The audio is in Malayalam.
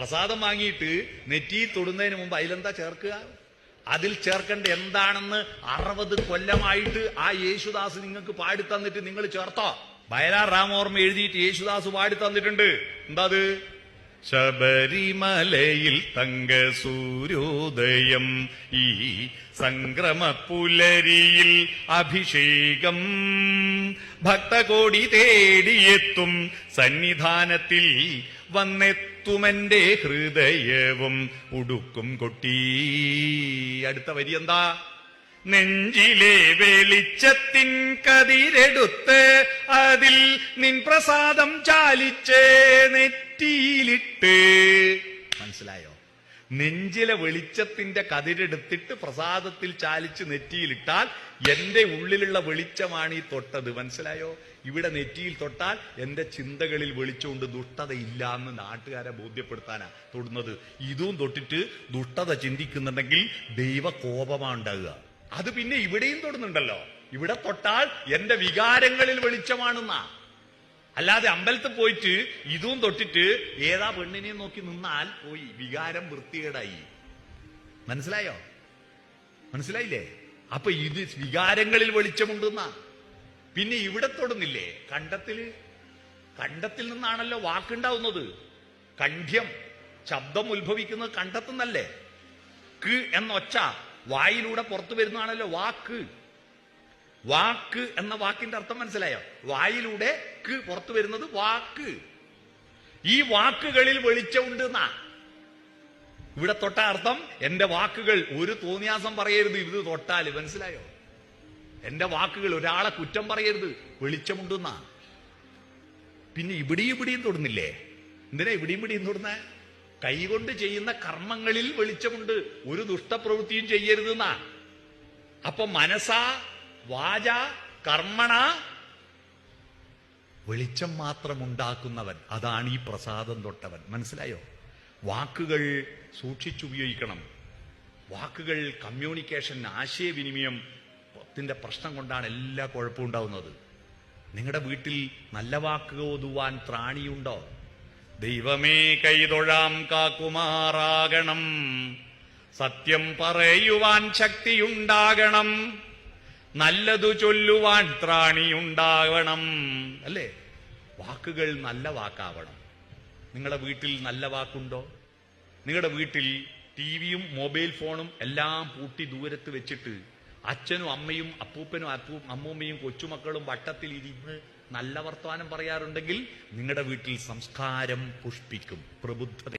പ്രസാദം വാങ്ങിയിട്ട് നെറ്റി തൊടുന്നതിന് മുമ്പ് അതിലെന്താ ചേർക്കുക? അതിൽ ചേർക്കേണ്ട എന്താണെന്ന് 60 കൊല്ലമായിട്ട് ആ യേശുദാസ് നിങ്ങൾക്ക് പാടിത്തന്നിട്ട് നിങ്ങൾ ചേർത്തോ? വയലാർ രാമോർമ്മ എഴുതിയിട്ട് യേശുദാസ് പാടിത്തന്നിട്ടുണ്ട്. എന്താ അത്? ശബരിമലയിൽ തങ്ക സൂര്യോദയം, ഈ സംക്രമ പുലരിയിൽ അഭിഷേകം, ഭക്തകോടി തേടിയെത്തും സന്നിധാനത്തിൽ വന്നെത്തുമെന്റെ ഹൃദയവും ഉടുക്കും കൊട്ടി. അടുത്ത വരി എന്താ? നെഞ്ചിലെ വെളിച്ചത്തിൻ കതിരെടുത്ത് അതിൽ നിൻ പ്രസാദം ചാലിച്ച് നെറ്റിയിലിട്ട്. മനസ്സിലായോ? നെഞ്ചിലെ വെളിച്ചത്തിന്റെ കതിരെടുത്തിട്ട് പ്രസാദത്തിൽ ചാലിച്ച് നെറ്റിയിലിട്ടാൽ എന്റെ ഉള്ളിലുള്ള വെളിച്ചമാണ് ഈ തൊട്ടത്. മനസ്സിലായോ? ഇവിടെ നെറ്റിയിൽ തൊട്ടാൽ എന്റെ ചിന്തകളിൽ വെളിച്ചമുണ്ട്, ദുഷ്ടതയില്ല എന്ന് നാട്ടുകാരെ ബോധ്യപ്പെടുത്താനാ തൊടുന്നത്. ഇതും തൊട്ടിട്ട് ദുഷ്ടത ചിന്തിക്കുന്നുണ്ടെങ്കിൽ ദൈവ കോപമാണ് ഉണ്ടാകുക. അത് പിന്നെ ഇവിടെയും തൊടുന്നുണ്ടല്ലോ. ഇവിടെ തൊട്ടാൽ എന്റെ വികാരങ്ങളിൽ വെളിച്ചമാണെന്നാ. അല്ലാതെ അമ്പലത്തിൽ പോയിട്ട് ഇതും തൊട്ടിട്ട് ഏതാ പെണ്ണിനെ നോക്കി നിന്നാൽ പോയി വികാരം വൃത്തികേടായി. മനസ്സിലായോ? മനസ്സിലായില്ലേ? അപ്പൊ ഇത് വികാരങ്ങളിൽ വെളിച്ചമുണ്ടെന്നാ. പിന്നെ ഇവിടെ തൊടുന്നില്ലേ? കണ്ഠത്തിൽ നിന്നാണല്ലോ വാക്കുണ്ടാവുന്നത്. കണ്ഠ്യം, ശബ്ദം ഉത്ഭവിക്കുന്നത് കണ്ഠത്തുനിന്നല്ലേ? ക്ക് എന്ന ഒച്ച വായിലൂടെ പുറത്തു വരുന്നതാണല്ലോ വാക്ക്. വാക്ക് എന്ന വാക്കിന്റെ അർത്ഥം മനസ്സിലായോ? വായിലൂടെ ക്ക് പുറത്തു വരുന്നത് വാക്ക്. ഈ വാക്കുകളിൽ വെളിച്ചമുണ്ട് എന്നാ. ഇവിടെ തൊട്ട അർത്ഥം എന്റെ വാക്കുകൾ ഒരു തോന്നിയാസം പറയരുത് ഇത് തൊട്ടാല്. മനസ്സിലായോ? എന്റെ വാക്കുകൾ ഒരാളെ കുറ്റം പറയരുത്, വെളിച്ചമുണ്ടെന്നാ. പിന്നെ ഇവിടെയും തൊടുന്നില്ലേ? എന്തിനാ ഇവിടെയും തൊടുന്നേ? കൈകൊണ്ട് ചെയ്യുന്ന കർമ്മങ്ങളിൽ വെളിച്ചമുണ്ട്, ഒരു ദുഷ്ടപ്രവൃത്തിയും ചെയ്യരുതെന്നാ. അപ്പൊ മനസാ വാച കർമ്മണ വെളിച്ചം മാത്രമുണ്ടാക്കുന്നവൻ, അതാണ് ഈ പ്രസാദം തൊട്ടവൻ. മനസ്സിലായോ? വാക്കുകൾ സൂക്ഷിച്ചുപയോഗിക്കണം. വാക്കുകൾ കമ്മ്യൂണിക്കേഷൻ, ആശയവിനിമയത്തിന്റെ പ്രശ്നം കൊണ്ടാണ് എല്ലാ കുഴപ്പവും ഉണ്ടാവുന്നത്. നിങ്ങളുടെ വീട്ടിൽ നല്ല വാക്ക് ഓതുവാൻ ത്രാണിയുണ്ടോ? ദൈവമേ കൈതൊഴാം കാക്കുമാറാകണം, സത്യം പറയുവാൻ ശക്തിയുണ്ടാകണം, നല്ലതു ചൊല്ലുവാൻ ത്രാണിയുണ്ടാകണം. അല്ലേ? വാക്കുകൾ നല്ല വാക്കാവണം. നിങ്ങളുടെ വീട്ടിൽ നല്ല വാക്കുണ്ടോ? നിങ്ങളുടെ വീട്ടിൽ ടിവിയും മൊബൈൽ ഫോണും എല്ലാം പൂട്ടി ദൂരത്ത് വെച്ചിട്ട് അച്ഛനും അമ്മയും അപ്പൂപ്പനും അമ്മൂമ്മയും കൊച്ചുമക്കളും വട്ടത്തിൽ ഇരുന്ന് നല്ല വർത്തമാനം പറയാറുണ്ടെങ്കിൽ നിങ്ങളുടെ വീട്ടിൽ സംസ്കാരം പുഷ്പിക്കും, പ്രബുദ്ധത.